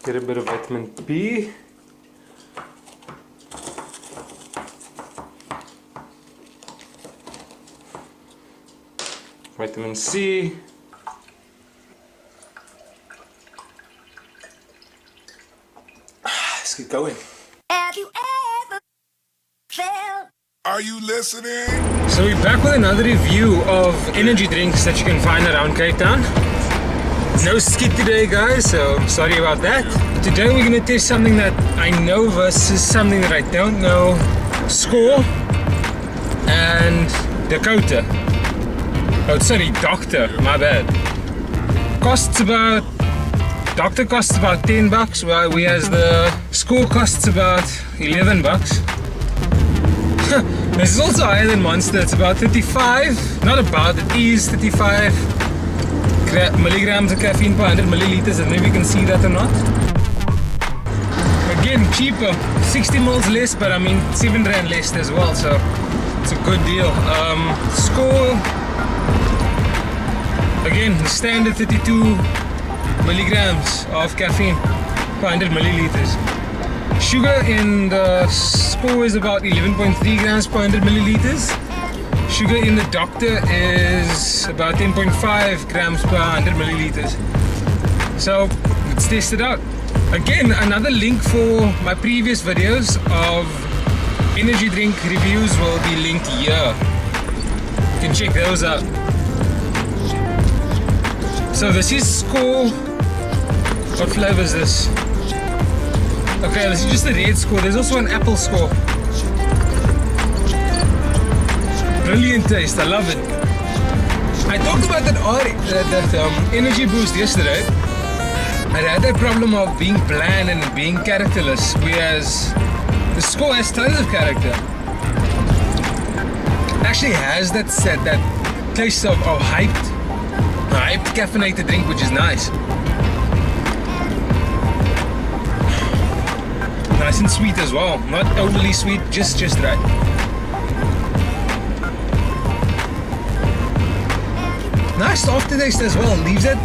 Get a bit of vitamin B. Vitamin C. Let's get going. Have you ever felt? Are you listening? So we're back with another review of energy drinks that you can find around Cape Town. No skit today, guys, so sorry about that. Today we're going to test something that I know versus something that I don't know. Score and Dakota. Oh, sorry, Doctor, my bad. Doctor costs about 10 bucks, whereas the Score costs about 11 bucks. This is also higher than Monster. It's about 35, not about, it is 35 milligrams of caffeine per 100 milliliters. I don't know if you can see that or not. Again, cheaper, 60 mils less, but I mean 7 rand less as well, so it's a good deal. Score, again, standard 32 milligrams of caffeine per 100 milliliters. Sugar in the Score is about 11.3 grams per 100 milliliters. Sugar in the Doctor is about 10.5 grams per 100 milliliters. So let's test it out. Again, another link for my previous videos of energy drink reviews will be linked here. You can check those out. So this is Score. What flavor is this? Okay, this is just the red Score. There's also an apple Score. Brilliant taste, I love it. I talked about that energy boost yesterday. I had that problem of being bland and being characterless, whereas the Score has tons of character. Actually has that taste of hyped caffeinated drink, which is nice. Nice and sweet as well, not overly sweet, just right. Nice aftertaste as well, leaves that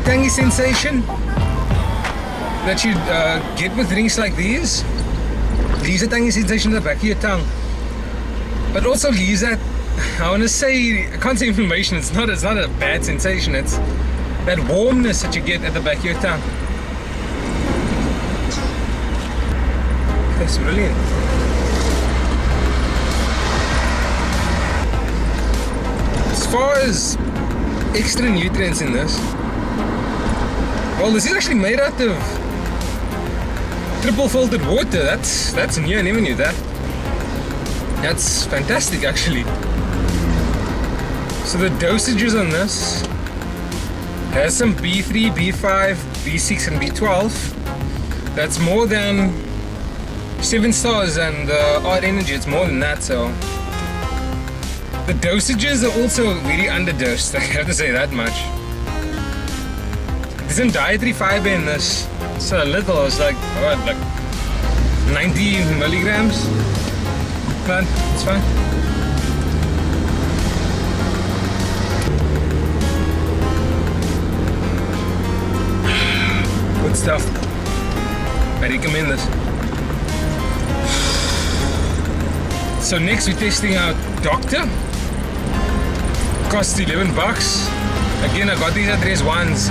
tangy sensation that you get with drinks like these. Leaves a tangy sensation in the back of your tongue, but also leaves that, I can't say inflammation, it's not a bad sensation, it's that warmness that you get at the back of your tongue. That's brilliant. As far as extra nutrients in this, well, this is actually made out of triple filtered water. That's new, I never knew that. That's fantastic, actually. So the dosages on this has some B3, B5, B6 and B12. That's more than 7 stars, and our energy, it's more than that, so the dosages are also very underdosed, I have to say that much. There's some dietary fiber in this, so little, it's like, what, like 90 milligrams, but it's fine. Good stuff. I recommend this. So next we're testing out Doctor. Costs 11 bucks. Again, I got these at Res Ones.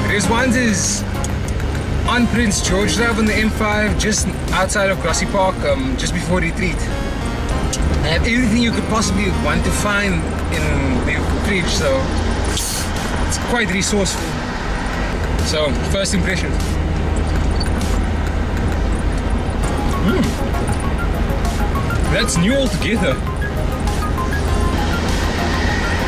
Res Ones is on Prince George Drive on the M5, just outside of Grassy Park, just before Retreat. I have everything you could possibly want to find in the fridge, so it's quite resourceful. So, first impressions. That's new altogether.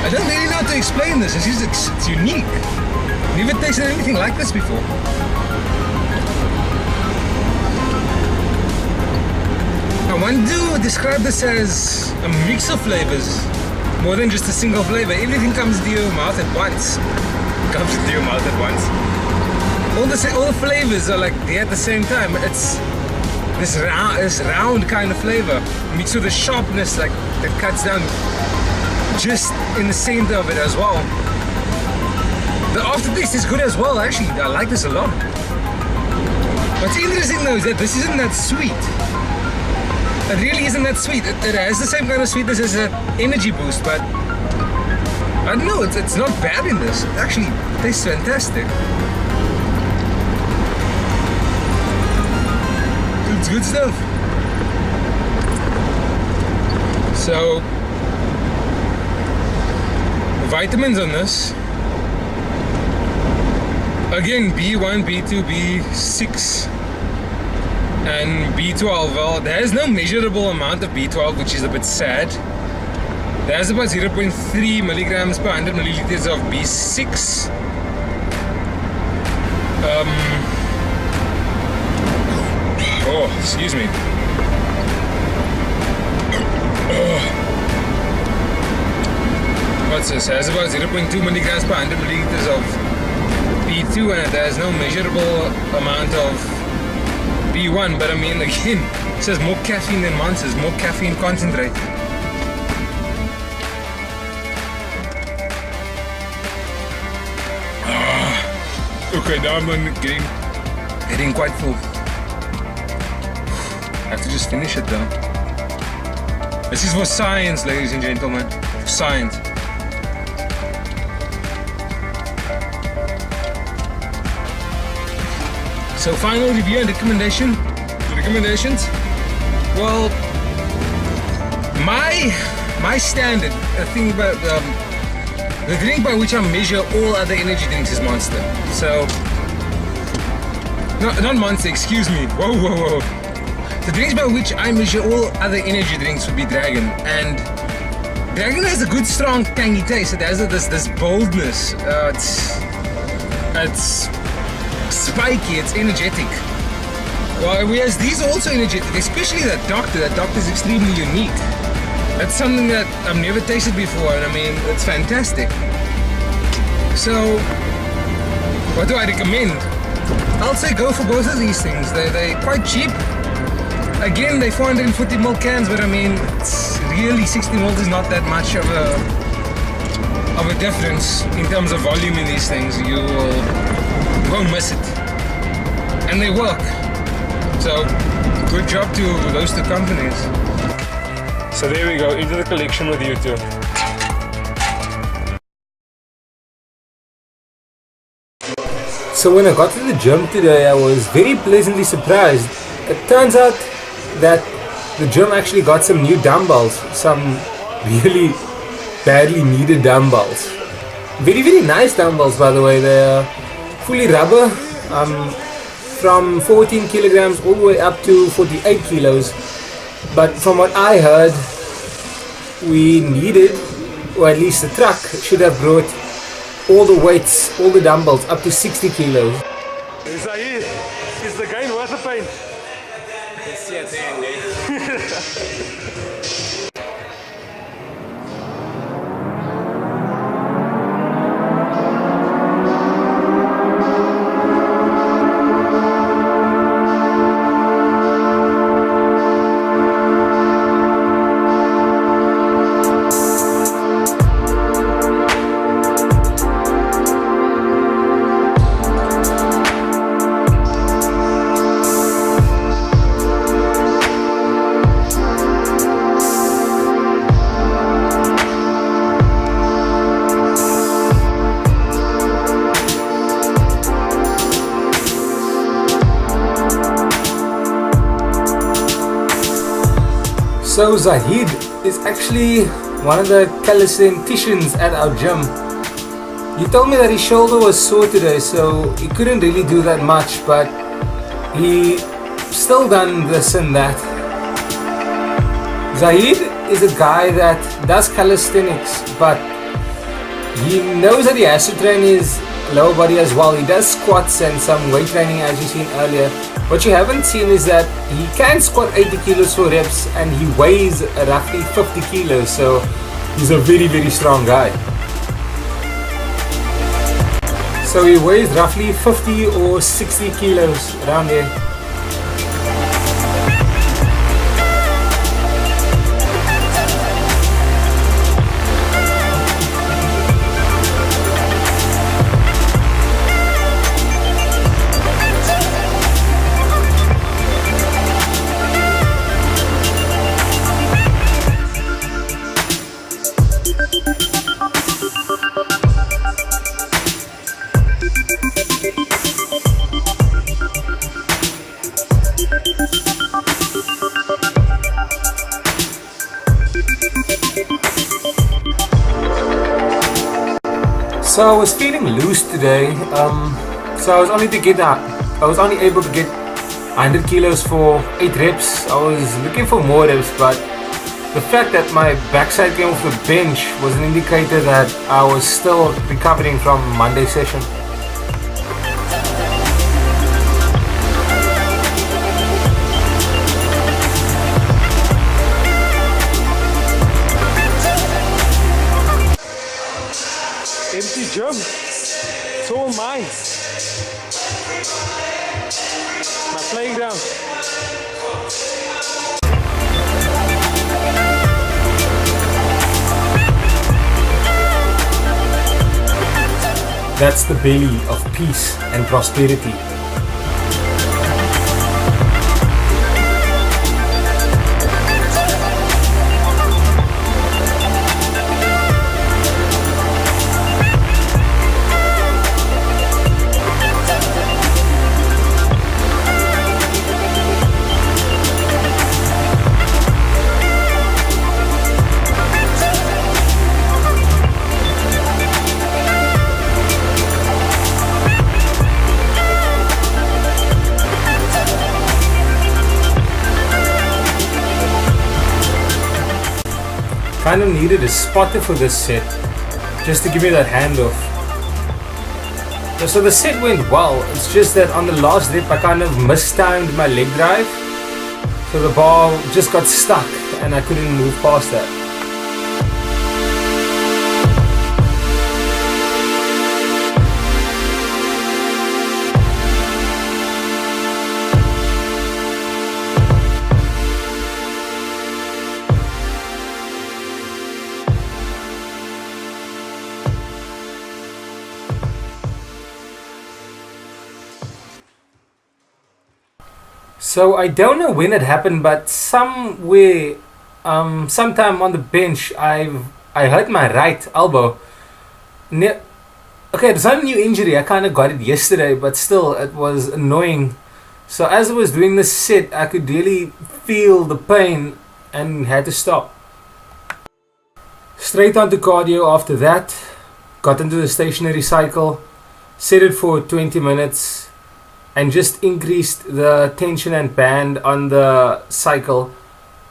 I don't really know how to explain this. It's unique. Never tasted anything like this before. I want to describe this as a mix of flavors, more than just a single flavor. Everything comes to your mouth at once. All the flavors are like there at the same time. It's this round kind of flavor mixed with the sharpness like that cuts down just in the center of it as well. The aftertaste is good as well, actually. I like this a lot. What's interesting though is that this isn't that sweet. It really isn't that sweet. It has the same kind of sweetness as an energy boost, but I don't know, it's not bad in this. It actually tastes fantastic. It's good stuff. So, vitamins on this. Again, B1, B2, B6 and B12. Well, there's no measurable amount of B12, which is a bit sad. There's about 0.3 milligrams per 100 milliliters of B6. Oh, excuse me. What's this? There's about 0.2 milligrams per 100 milliliters of B2, and there's no measurable amount of B1. But I mean, again, it says more caffeine than Monsters, more caffeine concentrate. Okay, now I'm getting quite full. I have to just finish it though. This is for science, ladies and gentlemen. For science. So final review and recommendations. Well, my standard thing about the drink by which I measure all other energy drinks is Monster. So, not Monster, excuse me. Whoa. The drinks by which I measure all other energy drinks would be Dragon. And Dragon has a good, strong, tangy taste. It has this boldness. It's spiky, it's energetic. Well, whereas these are also energetic, especially that Doctor. That Doctor is extremely unique. That's something that I've never tasted before, and I mean, it's fantastic. So, what do I recommend? I'll say go for both of these things. They're quite cheap. Again, they're 440ml cans, but I mean, it's really 60ml is not that much of a difference in terms of volume in these things. You won't miss it, and they work. So, good job to those two companies. So there we go, into the collection with you two. So when I got to the gym today, I was very pleasantly surprised. It turns out that the gym actually got some new dumbbells, some really badly needed dumbbells. Very, very nice dumbbells, by the way. They're fully rubber, from 14 kilograms all the way up to 48 kilos. But from what I heard, we needed, or at least the truck should have brought all the weights, all the dumbbells up to 60 kilos. Zahid, is the gain worth the pain? Yes, yes, So Zahid is actually one of the calisthenics at our gym. He told me that his shoulder was sore today, so he couldn't really do that much, but he still done this and that. Zahid is a guy that does calisthenics, but he knows that he has to train his lower body as well. He does squats and some weight training, as you've seen earlier. What you haven't seen is that he can squat 80 kilos for reps, and he weighs roughly 50 kilos, so he's a very, very strong guy. So he weighs roughly 50 or 60 kilos around there. So I was feeling loose today. So I was only able to get 100 kilos for 8 reps. I was looking for more reps, but the fact that my backside came off the bench was an indicator that I was still recovering from Monday's session. Empty gym. It's all mine. My playing ground. That's the belly of peace and prosperity. Kind of needed a spotter for this set, just to give me that handoff. So the set went well, it's just that on the last rep I kind of mistimed my leg drive, so the bar just got stuck and I couldn't move past that. So I don't know when it happened, but sometime on the bench, I hurt my right elbow. Okay, it's not a new injury. I kind of got it yesterday, but still, it was annoying. So as I was doing this set, I could really feel the pain and had to stop. Straight on to cardio after that. Got into the stationary cycle, set it for 20 minutes. And just increased the tension and band on the cycle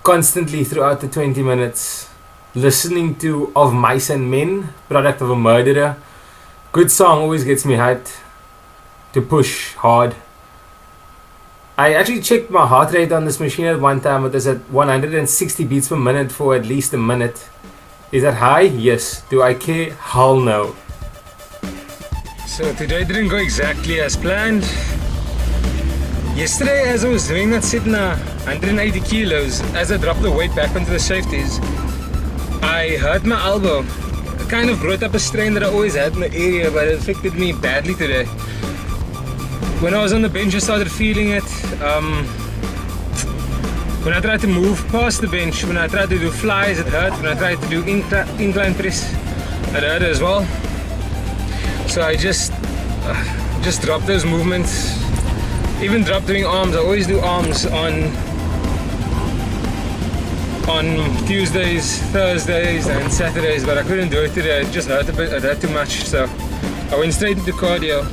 constantly throughout the 20 minutes. Listening to Of Mice and Men, Product of a Murderer. Good song, always gets me hyped to push hard. I actually checked my heart rate on this machine at one time. It was at 160 beats per minute for at least a minute. Is that high? Yes. Do I care? Hell no. So today didn't go exactly as planned. Yesterday, as I was doing that set na 180 kilos, as I dropped the weight back onto the safeties, I hurt my elbow. I kind of brought up a strain that I always had in the area, but it affected me badly today. When I was on the bench, I started feeling it. When I tried to move past the bench, when I tried to do flies, it hurt. When I tried to do incline press, it hurt as well. So I just dropped those movements. Even dropped doing arms. I always do arms on Tuesdays, Thursdays and Saturdays, but I couldn't do it today. It just hurt a bit. It hurt too much, so I went straight into cardio.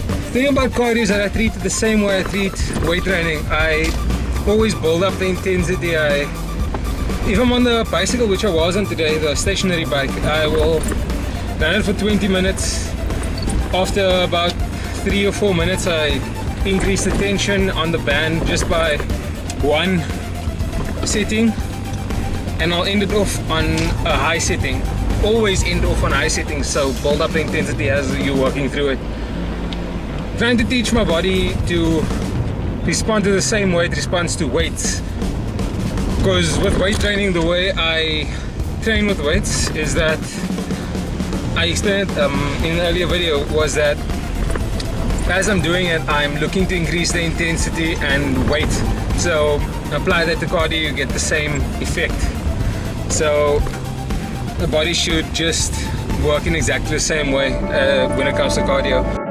The thing about cardio is that I treat it the same way I treat weight training. I always build up the intensity. If I'm on the bicycle, which I was on today, the stationary bike, I will run it for 20 minutes. After about 3 or 4 minutes, I increase the tension on the band just by one setting, and I'll end it off on a high setting. Always end off on high settings, so build up the intensity as you're working through it. Trying to teach my body to respond to the same way it responds to weights, because with weight training, the way I train with weights is that I explained it in an earlier video, was that as I'm doing it, I'm looking to increase the intensity and weight. So apply that to cardio, you get the same effect. So the body should just work in exactly the same way when it comes to cardio.